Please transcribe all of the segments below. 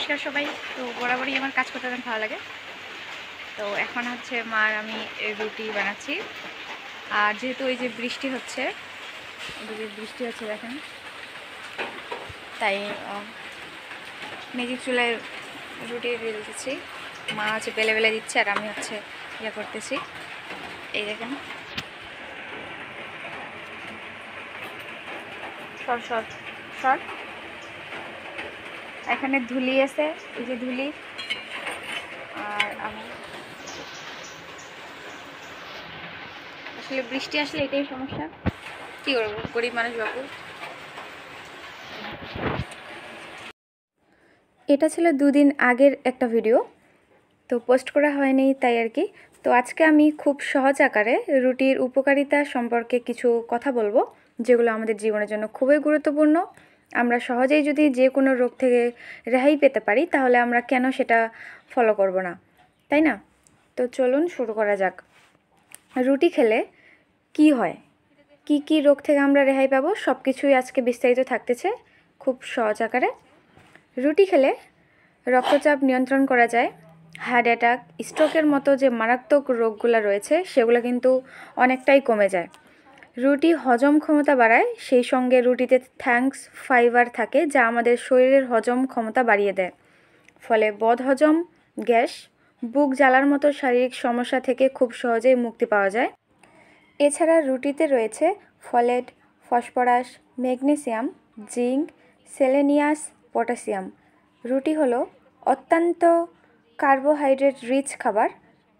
নমস্কার সবাই। তো বরাবরই আমার কাজ করতে ভালো লাগে। তো এখন হচ্ছে মার আমি রুটি বানাচ্ছি। আর যেহেতু এই যে বৃষ্টি হচ্ছে, দেখেন, তাই মেজিক চুলায় রুটি দিয়ে দিতেছি। মা হচ্ছে বেলে বেলে দিচ্ছে আর আমি হচ্ছে ইয়ে করতেছি। এই দেখেন, সর এখানে ধুলি আছে, এই যে ধুলি। আর আমি আসলে বৃষ্টি আসলে এটাই সমস্যা, কি করবো, গরিব মানুষ বাবু। এটা ছিল দুদিন আগের একটা ভিডিও, তো পোস্ট করা হয়নি তাই আর কি। তো আজকে আমি খুব সহজ আকারে রুটির উপকারিতা সম্পর্কে কিছু কথা বলবো, যেগুলো আমাদের জীবনের জন্য খুবই গুরুত্বপূর্ণ। আমরা সহজেই যদি যে কোনো রোগ থেকে রেহাই পেতে পারি, তাহলে আমরা কেন সেটা ফলো করব না, তাই না? তো চলুন শুরু করা যাক। রুটি খেলে কি হয়, কি রোগ থেকে আমরা রেহাই পাবো, সব কিছুই আজকে বিস্তারিত থাকতেছে খুব সহজ আকারে। রুটি খেলে রক্তচাপ নিয়ন্ত্রণ করা যায়, হার্ট অ্যাটাক, স্ট্রোকের মতো যে মারাত্মক রোগগুলো রয়েছে সেগুলো কিন্তু অনেকটাই কমে যায়। রুটি হজম ক্ষমতা বাড়ায়, সেই সঙ্গে রুটিতে থ্যাঙ্কস ফাইবার থাকে যা আমাদের শরীরের হজম ক্ষমতা বাড়িয়ে দেয়। ফলে বদহজম, গ্যাস, বুক জ্বালার মতো শারীরিক সমস্যা থেকে খুব সহজেই মুক্তি পাওয়া যায়। এছাড়া রুটিতে রয়েছে folate, phosphorus, magnesium, zinc, selenium, potassium. রুটি হলো অত্যন্ত কার্বোহাইড্রেট রিচ খাবার,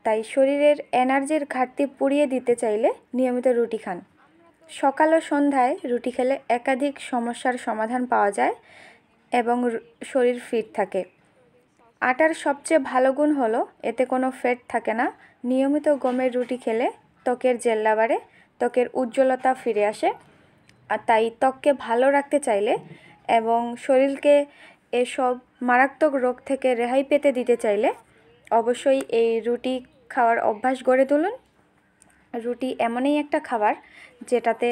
তাই শরীরের এনার্জির ঘাটতি পুড়িয়ে দিতে চাইলে নিয়মিত রুটি খান। সকাল ও সন্ধ্যায় রুটি খেলে একাধিক সমস্যার সমাধান পাওয়া যায় এবং শরীর ফিট থাকে। আটার সবচেয়ে ভালো গুণ হলো এতে কোনো ফ্যাট থাকে না। নিয়মিত গমের রুটি খেলে ত্বকের জেল্লা বাড়ে, ত্বকের উজ্জ্বলতা ফিরে আসে। আর তাই ত্বককে ভালো রাখতে চাইলে এবং শরীরকে এসব মারাত্মক রোগ থেকে রেহাই পেতে দিতে চাইলে অবশ্যই এই রুটি খাওয়ার অভ্যাস গড়ে তুলুন। রুটি এমনই একটা খাবার যেটাতে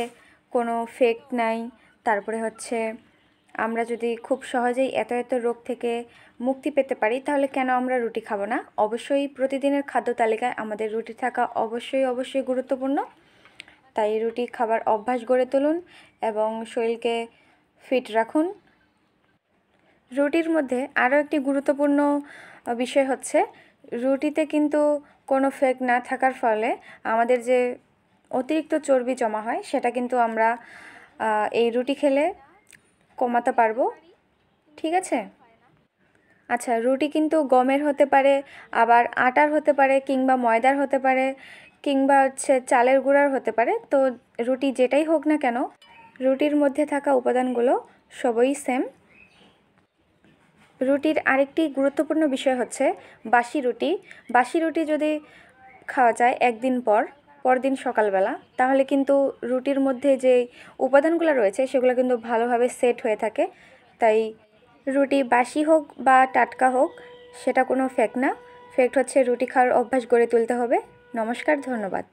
কোনো ফ্যাট নাই। তারপরে হচ্ছে আমরা যদি খুব সহজেই এত রোগ থেকে মুক্তি পেতে পারি, তাহলে কেন আমরা রুটি খাবো না? অবশ্যই প্রতিদিনের খাদ্য তালিকায় আমাদের রুটি থাকা অবশ্যই গুরুত্বপূর্ণ। তাই রুটি খাবার অভ্যাস গড়ে তুলুন এবং শরীরকে ফিট রাখুন। রুটির মধ্যে আরও একটি গুরুত্বপূর্ণ বিষয় হচ্ছে, রুটিতে কিন্তু কোনো ফ্যাট না থাকার ফলে আমাদের যে অতিরিক্ত চর্বি জমা হয় সেটা কিন্তু আমরা এই রুটি খেলে কমাতে পারবো। ঠিক আছে? আচ্ছা, রুটি কিন্তু গমের হতে পারে, আবার আটার হতে পারে, কিংবা ময়দার হতে পারে, কিংবা হচ্ছে চালের গুঁড়ার হতে পারে। তো রুটি যেটাই হোক না কেন, রুটির মধ্যে থাকা উপাদানগুলো সবই সেম। রুটির আরেকটি গুরুত্বপূর্ণ বিষয় হচ্ছে বাসি রুটি। বাসি রুটি যদি খাওয়া যায় একদিন পরদিন সকালবেলা, তাহলে কিন্তু রুটির মধ্যে যে উপাদানগুলো রয়েছে সেগুলো কিন্তু ভালোভাবে সেট হয়ে থাকে। তাই রুটি বাসি হোক বা টাটকা হোক, সেটা কোনো ফ্যাক্ট না। ফ্যাক্ট হচ্ছে রুটি খাওয়ার অভ্যাস গড়ে তুলতে হবে। নমস্কার, ধন্যবাদ।